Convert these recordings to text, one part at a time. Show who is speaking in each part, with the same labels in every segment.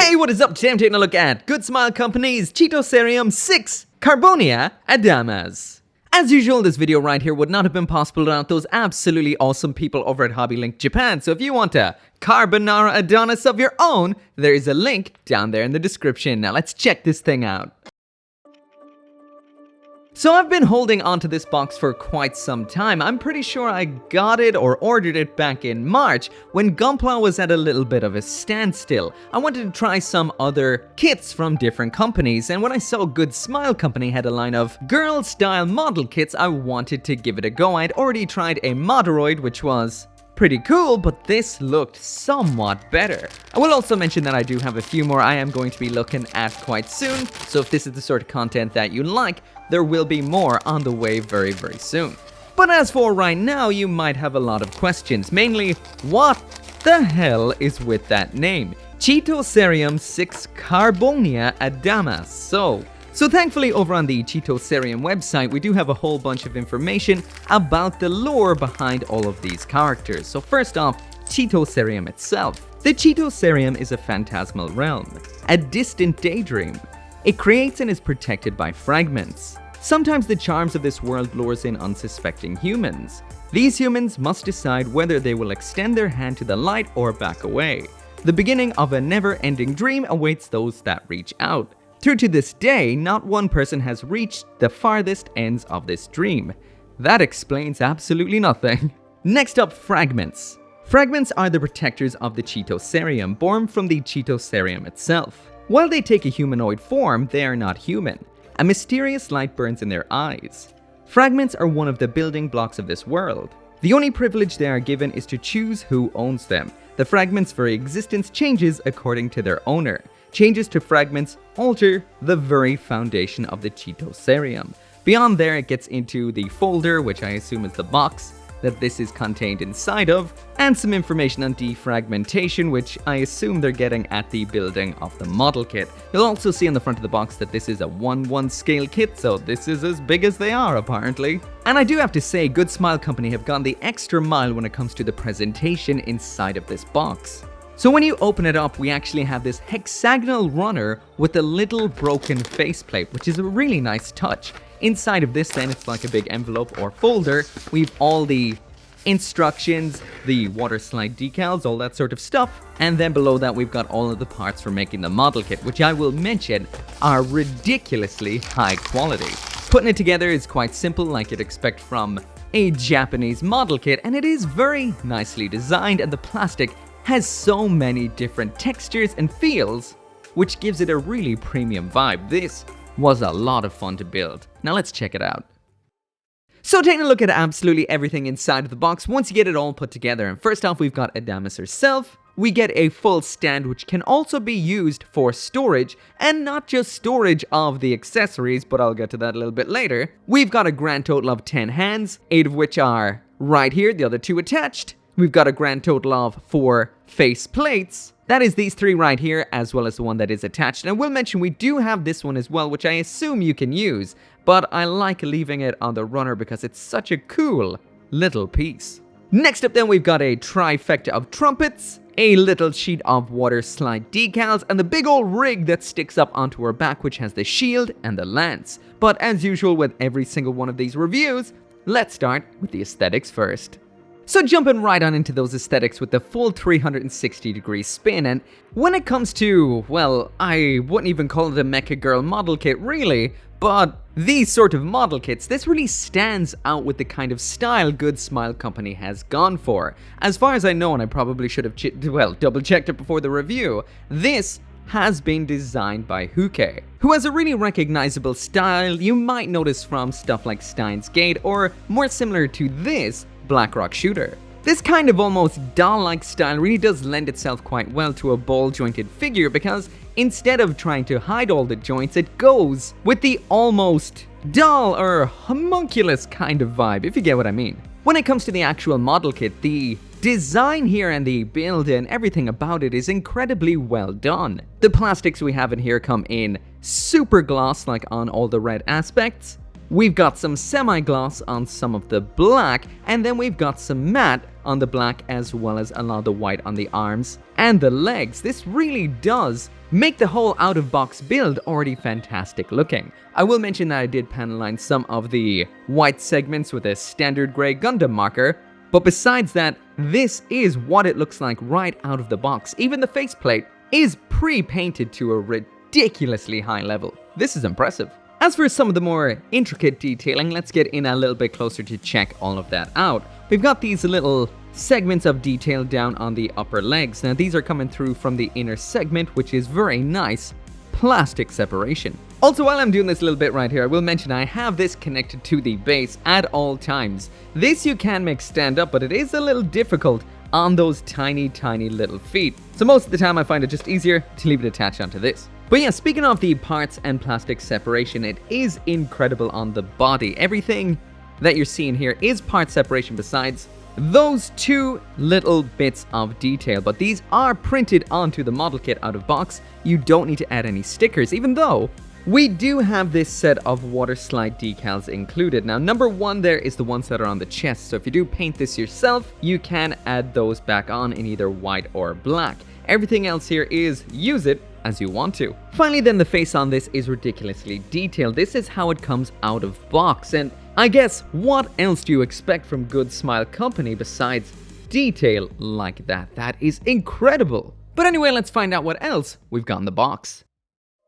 Speaker 1: Hey, what is up? Today I'm taking a look at Goodsmile Company's Chitocerium VI Carbonia Adamas. As usual, this video right here would not have been possible without those absolutely awesome people over at HobbyLink Japan. So if you want a Carbonara Adonis of your own, there is a link down there in the description. Now let's check this thing out. So I've been holding onto this box for quite some time. I'm pretty sure I got it or ordered it back in March when Gunpla was at a little bit of a standstill. I wanted to try some other kits from different companies, and when I saw Goodsmile Company had a line of girl style model kits, I wanted to give it a go. I'd already tried a Moderoid, which was pretty cool, but this looked somewhat better. I will also mention that I do have a few more I am going to be looking at quite soon, so if this is the sort of content that you like, there will be more on the way very soon. But as for right now, you might have a lot of questions, mainly, what the hell is with that name? Chitocerium VI Carbonia Adamas. So thankfully over on the Chitocerium website, we do have a whole bunch of information about the lore behind all of these characters. So first off, Chitocerium itself. The Chitocerium is a phantasmal realm, a distant daydream. It creates and is protected by fragments. Sometimes the charms of this world lures in unsuspecting humans. These humans must decide whether they will extend their hand to the light or back away. The beginning of a never-ending dream awaits those that reach out. Through to this day, not one person has reached the farthest ends of this dream. That explains absolutely nothing. Next up, fragments. Fragments are the protectors of the Chitocerium, born from the Chitocerium itself. While they take a humanoid form, they are not human. A mysterious light burns in their eyes. Fragments are one of the building blocks of this world. The only privilege they are given is to choose who owns them. The fragment's very existence changes according to their owner. Changes to fragments alter the very foundation of the Chitocerium. Beyond there, it gets into the folder, which I assume is the box that this is contained inside of, and some information on defragmentation, which I assume they're getting at the building of the model kit. You'll also see on the front of the box that this is a 1/1 scale kit, so this is as big as they are apparently. And I do have to say, Goodsmile Company have gone the extra mile when it comes to the presentation inside of this box. So when you open it up, we actually have this hexagonal runner with a little broken faceplate, which is a really nice touch. Inside of this then, it's like a big envelope or folder. We've all the instructions, the water slide decals, all that sort of stuff. And then below that, we've got all of the parts for making the model kit, which I will mention are ridiculously high quality. Putting it together is quite simple, like you'd expect from a Japanese model kit, and it is very nicely designed, and the plastic has so many different textures and feels, which gives it a really premium vibe. This was a lot of fun to build. Now let's check it out. So taking a look at absolutely everything inside of the box, once you get it all put together, and first off we've got Adamas herself. We get a full stand which can also be used for storage, and not just storage of the accessories, but I'll get to that a little bit later. We've got a grand total of 10 hands, 8 of which are right here, the other 2 attached. We've got a grand total of 4 face plates. That is these 3 right here, as well as the one that is attached. And I will mention we do have this one as well, which I assume you can use, but I like leaving it on the runner because it's such a cool little piece. Next up then, we've got a trifecta of trumpets, a little sheet of water slide decals, and the big old rig that sticks up onto her back, which has the shield and the lance. But as usual with every single one of these reviews, let's start with the aesthetics first. So jumping right on into those aesthetics with the full 360-degree spin, and when it comes to, well, I wouldn't even call it a Mecha Girl model kit really, but these sort of model kits, this really stands out with the kind of style Goodsmile Company has gone for. As far as I know, and I probably should have double-checked it before the review, this has been designed by Huke, who has a really recognizable style you might notice from stuff like Steins Gate, or more similar to this, Black Rock Shooter. This kind of almost doll-like style really does lend itself quite well to a ball-jointed figure, because instead of trying to hide all the joints, it goes with the almost doll or homunculus kind of vibe, if you get what I mean. When it comes to the actual model kit, the design here and the build and everything about it is incredibly well done. The plastics we have in here come in super gloss, like on all the red aspects. We've got some semi-gloss on some of the black, and then we've got some matte on the black as well as a lot of the white on the arms and the legs. This really does make the whole out-of-box build already fantastic looking. I will mention that I did panelline some of the white segments with a standard grey Gundam marker, but besides that, this is what it looks like right out of the box. Even the faceplate is pre-painted to a ridiculously high level. This is impressive. As for some of the more intricate detailing, let's get in a little bit closer to check all of that out. We've got these little segments of detail down on the upper legs. Now these are coming through from the inner segment, which is very nice plastic separation. Also, while I'm doing this little bit right here, I will mention I have this connected to the base at all times. This you can make stand up, but it is a little difficult on those tiny little feet. So most of the time I find it just easier to leave it attached onto this. But yeah, speaking of the parts and plastic separation, it is incredible on the body. Everything that you're seeing here is part separation besides those two little bits of detail, but these are printed onto the model kit out of box. You don't need to add any stickers, even though we do have this set of water slide decals included. Now, number one there is the ones that are on the chest, so if you do paint this yourself, you can add those back on in either white or black. Everything else here is use it as you want to. Finally then, the face on this is ridiculously detailed. This is how it comes out of box, and I guess what else do you expect from Goodsmile Company besides detail like that? That is incredible. But anyway, let's find out what else we've got in the box.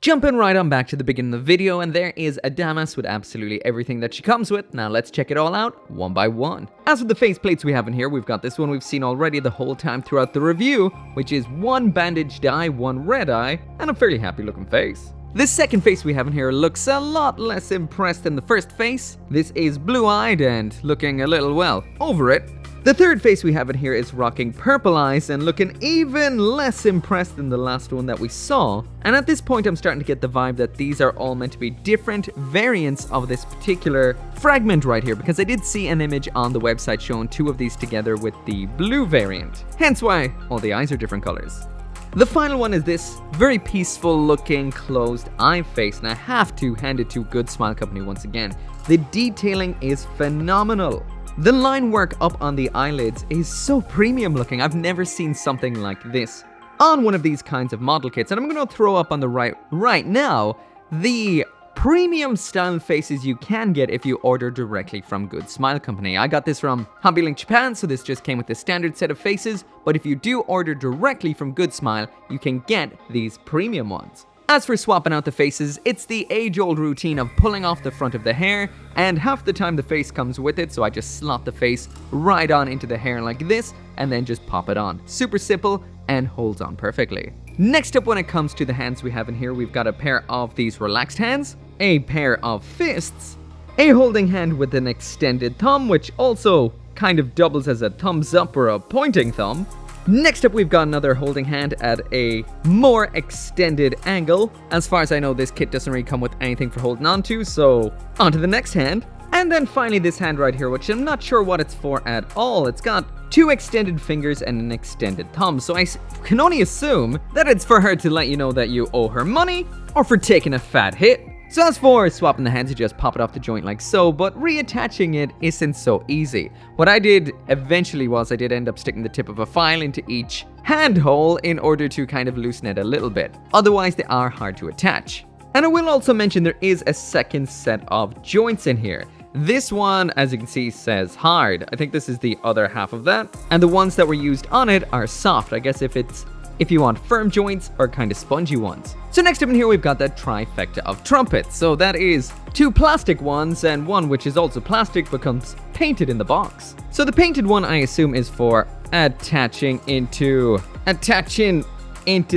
Speaker 1: Jumping right on back to the beginning of the video, and there is Adamas with absolutely everything that she comes with. Now let's check it all out one by one. As for the face plates we have in here, we've got this one we've seen already the whole time throughout the review, which is one bandaged eye, one red eye, and a fairly happy looking face. This second face we have in here looks a lot less impressed than the first face. This is blue-eyed and looking a little, well, over it. The third face we have in here is rocking purple eyes and looking even less impressed than the last one that we saw. And at this point I'm starting to get the vibe that these are all meant to be different variants of this particular fragment right here, because I did see an image on the website showing two of these together with the blue variant. Hence why all the eyes are different colors. The final one is this very peaceful looking closed eye face, and I have to hand it to Goodsmile Company once again. The detailing is phenomenal. The line work up on the eyelids is so premium looking. I've never seen something like this on one of these kinds of model kits. And I'm going to throw up on the right now the premium style faces you can get if you order directly from Goodsmile Company. I got this from Hobby Link Japan, so this just came with the standard set of faces. But if you do order directly from Goodsmile, you can get these premium ones. As for swapping out the faces, it's the age-old routine of pulling off the front of the hair, and half the time the face comes with it, so I just slot the face right on into the hair like this, and then just pop it on. Super simple, and holds on perfectly. Next up, when it comes to the hands we have in here, we've got a pair of these relaxed hands, a pair of fists, a holding hand with an extended thumb, which also kind of doubles as a thumbs up or a pointing thumb. Next up, we've got another holding hand at a more extended angle. As far as I know, this kit doesn't really come with anything for holding on to, so on to the next hand. And then finally this hand right here, which I'm not sure what it's for at all. It's got two extended fingers and an extended thumb, so I can only assume that it's for her to let you know that you owe her money, or for taking a fat hit. So as for swapping the hands, you just pop it off the joint like so, but reattaching it isn't so easy. What I did eventually was I did end up sticking the tip of a file into each hand hole in order to kind of loosen it a little bit. Otherwise, they are hard to attach. And I will also mention there is a second set of joints in here. This one, as you can see, says hard. I think this is the other half of that. And the ones that were used on it are soft. I guess if you want firm joints or kind of spongy ones. So next up in here, we've got that trifecta of trumpets. So that is two plastic ones and one which is also plastic becomes painted in the box. So the painted one, I assume, is for attaching into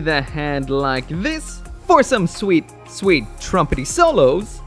Speaker 1: the hand like this for some sweet trumpety solos.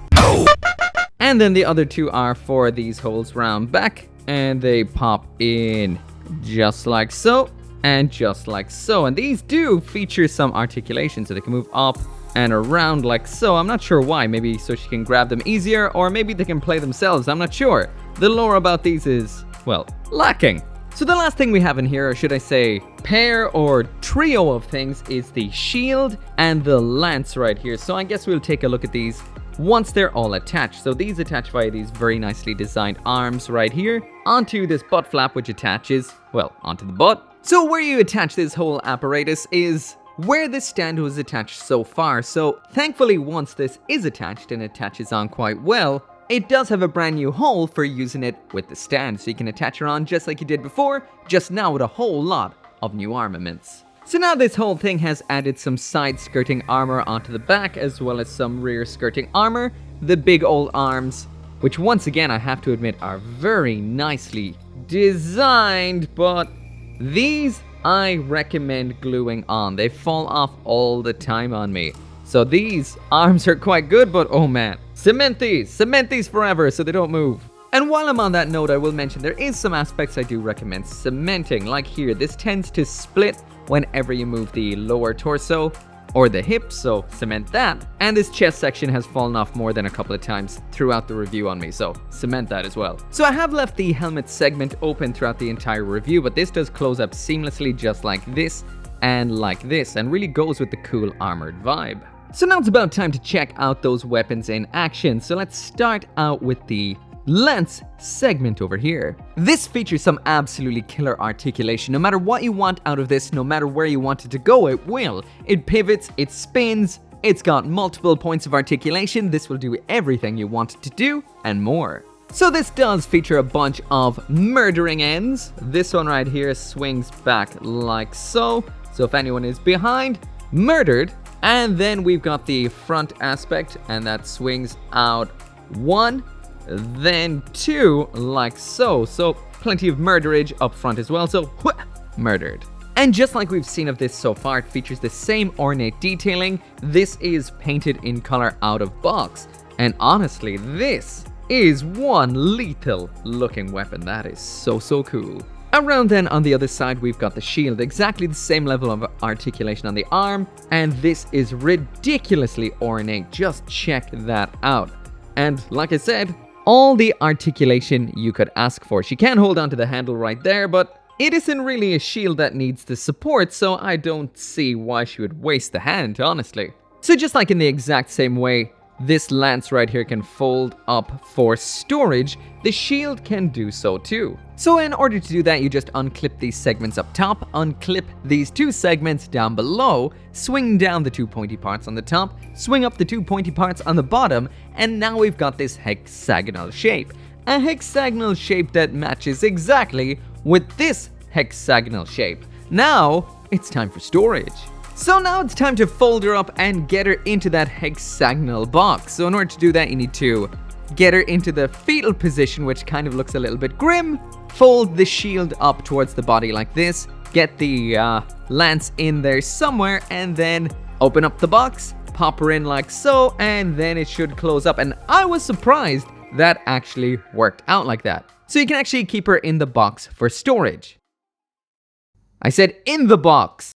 Speaker 1: And then the other two are for these holes round back, and they pop in just like so. And just like so, and these do feature some articulation, so they can move up and around like so. I'm not sure why, maybe so she can grab them easier, or maybe they can play themselves, I'm not sure. The lore about these is, well, lacking. So the last thing we have in here, or should I say pair or trio of things, is the shield and the lance right here. So I guess we'll take a look at these once they're all attached. So these attach via these very nicely designed arms right here onto this butt flap, which attaches, well, onto the butt. So where you attach this whole apparatus is where the stand was attached so far. So thankfully, once this is attached and attaches on quite well, it does have a brand new hole for using it with the stand. So you can attach it on just like you did before, just now with a whole lot of new armaments. So now this whole thing has added some side skirting armor onto the back, as well as some rear skirting armor, the big old arms, which once again I have to admit are very nicely designed, but these I recommend gluing on. They fall off all the time on me. So these arms are quite good, but oh man, cement these forever so they don't move. And while I'm on that note, I will mention there is some aspects I do recommend cementing. Like here, this tends to split whenever you move the lower torso or the hips, so cement that. And this chest section has fallen off more than a couple of times throughout the review on me, so cement that as well. So I have left the helmet segment open throughout the entire review, but this does close up seamlessly just like this and like this, and really goes with the cool armored vibe. So now it's about time to check out those weapons in action. So let's start out with the lance segment over here. This features some absolutely killer articulation. No matter what you want out of this, no matter where you want it to go, it will. It pivots, it spins, it's got multiple points of articulation. This will do everything you want it to do and more. So this does feature a bunch of murdering ends. This one right here swings back like so. So if anyone is behind, murdered. And then we've got the front aspect, and that swings out 1, then 2, like so. So plenty of murderage up front as well, so murdered. And just like we've seen of this so far, it features the same ornate detailing. This is painted in color out of box. And honestly, this is one lethal looking weapon. That is so cool. Around then on the other side, we've got the shield, exactly the same level of articulation on the arm, and this is ridiculously ornate. Just check that out. And like I said, all the articulation you could ask for. She can hold onto the handle right there, but it isn't really a shield that needs the support, so I don't see why she would waste the hand, honestly. So just like in the exact same way this lance right here can fold up for storage, the shield can do so too. So in order to do that, you just unclip these segments up top, unclip these 2 segments down below, swing down the 2 pointy parts on the top, swing up the 2 pointy parts on the bottom, and now we've got this hexagonal shape. A hexagonal shape that matches exactly with this hexagonal shape. Now, it's time for storage. So now it's time to fold her up and get her into that hexagonal box. So in order to do that, you need to get her into the fetal position, which kind of looks a little bit grim. Fold the shield up towards the body like this. Get the lance in there somewhere, and then open up the box, pop her in like so, and then it should close up. And I was surprised that actually worked out like that. So you can actually keep her in the box for storage. I said in the box.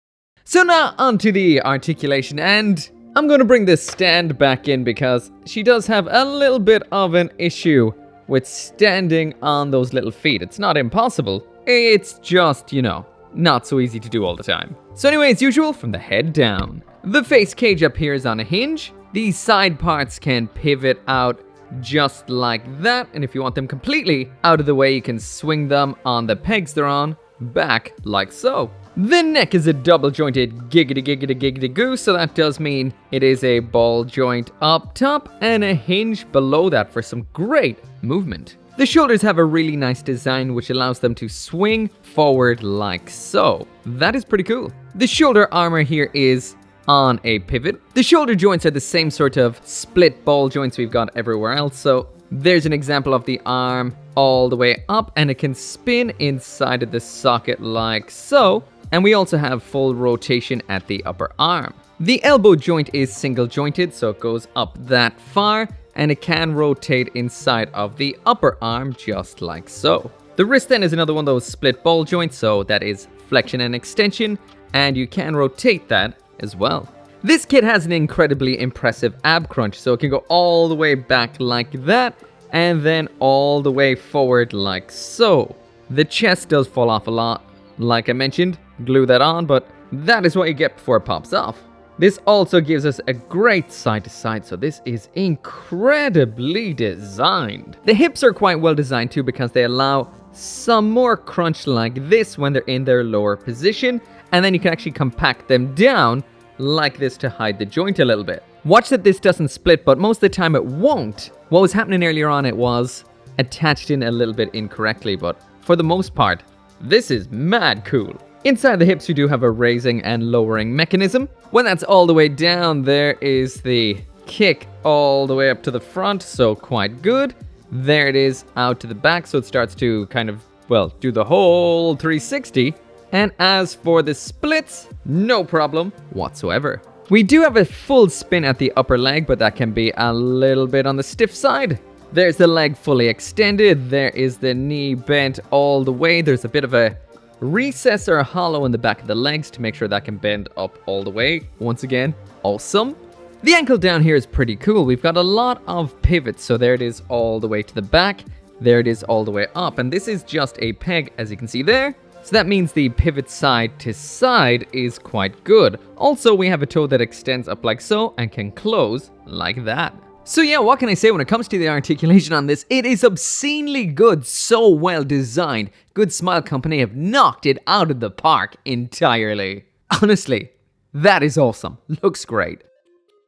Speaker 1: So now onto the articulation, and I'm going to bring this stand back in because she does have a little bit of an issue with standing on those little feet. It's not impossible, it's just, you know, not so easy to do all the time. So anyway, as usual, from the head down. The face cage up here is on a hinge. These side parts can pivot out just like that, and if you want them completely out of the way, you can swing them on the pegs they're on back like so. The neck is a double jointed giggity goo, so that does mean it is a ball joint up top and a hinge below that for some great movement. The shoulders have a really nice design which allows them to swing forward like so. That is pretty cool. The shoulder armor here is on a pivot. The shoulder joints are the same sort of split ball joints we've got everywhere else, so there's an example of the arm all the way up, and it can spin inside of the socket like so. And we also have full rotation at the upper arm. The elbow joint is single jointed, so it goes up that far, and it can rotate inside of the upper arm just like so. The wrist then is another one of those split ball joints, so that is flexion and extension, and you can rotate that as well. This kit has an incredibly impressive ab crunch, so it can go all the way back like that, and then all the way forward like so. The chest does fall off a lot, like I mentioned. Glue that on, but that is what you get before it pops off. This also gives us a great side to side, so this is incredibly designed. The hips are quite well designed too because they allow some more crunch like this when they're in their lower position, and then you can actually compact them down like this to hide the joint a little bit. Watch that this doesn't split, but most of the time it won't. What was happening earlier on, it was attached in a little bit incorrectly, but for the most part, this is mad cool. Inside the hips, we do have a raising and lowering mechanism. When that's all the way down, there is the kick all the way up to the front, so quite good. There it is out to the back, so it starts to kind of, well, do the whole 360. And as for the splits, no problem whatsoever. We do have a full spin at the upper leg, but that can be a little bit on the stiff side. There's the leg fully extended. There is the knee bent all the way. There's a bit of a recess or a hollow in the back of the legs to make sure that can bend up all the way. Once again, awesome. The ankle down here is pretty cool. We've got a lot of pivots. So there it is all the way to the back. There it is all the way up. And this is just a peg, as you can see there. So that means the pivot side to side is quite good. Also, we have a toe that extends up like so and can close like that. So yeah, what can I say when it comes to the articulation on this? It is obscenely good, so well designed. Goodsmile Company have knocked it out of the park entirely. Honestly, that is awesome. Looks great.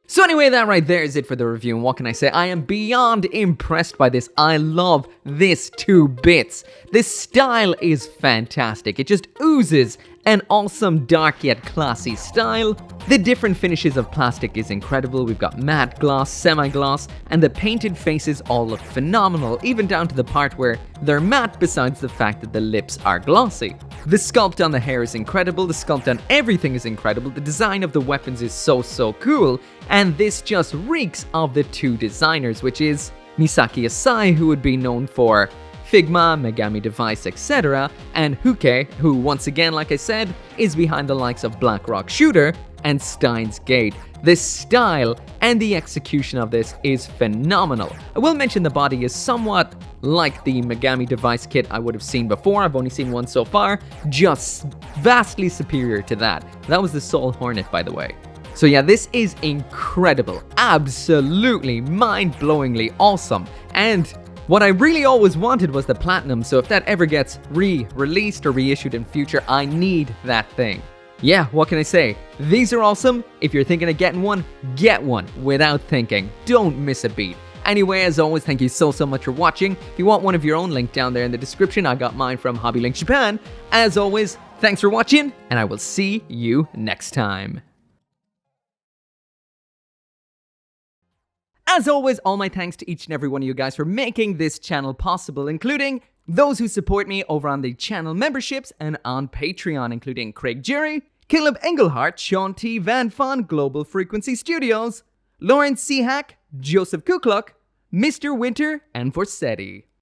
Speaker 1: So anyway, that right there is it for the review, and what can I say? I am beyond impressed by this. I love this to bits. This style is fantastic. It just oozes an awesome dark yet classy style. The different finishes of plastic is incredible. We've got matte gloss, semi-gloss, and the painted faces all look phenomenal, even down to the part where they're matte besides the fact that the lips are glossy. The sculpt on the hair is incredible, the sculpt on everything is incredible, the design of the weapons is so cool, and this just reeks of the two designers, which is Misaki Asai, who would be known for Figma, Megami Device, etc., and Huke, who once again, like I said, is behind the likes of Black Rock Shooter and Steins Gate. The style and the execution of this is phenomenal. I will mention the body is somewhat like the Megami Device kit I would have seen before. I've only seen one so far, just vastly superior to that. That was the Soul Hornet, by the way. So yeah, this is incredible, absolutely mind-blowingly awesome, and what I really always wanted was the platinum, so if that ever gets re-released or reissued in future, I need that thing. Yeah, what can I say? These are awesome. If you're thinking of getting one, get one without thinking. Don't miss a beat. Anyway, as always, thank you so much for watching. If you want one of your own, link down there in the description. I got mine from Hobby Link Japan. As always, thanks for watching, and I will see you next time. As always, all my thanks to each and every one of you guys for making this channel possible, including those who support me over on the channel memberships and on Patreon, including Craig Jerry, Caleb Engelhart, Sean T. Van Fon, Global Frequency Studios, Lawrence C. Hack, Joseph Kukluk, Mr. Winter, and Forsetti.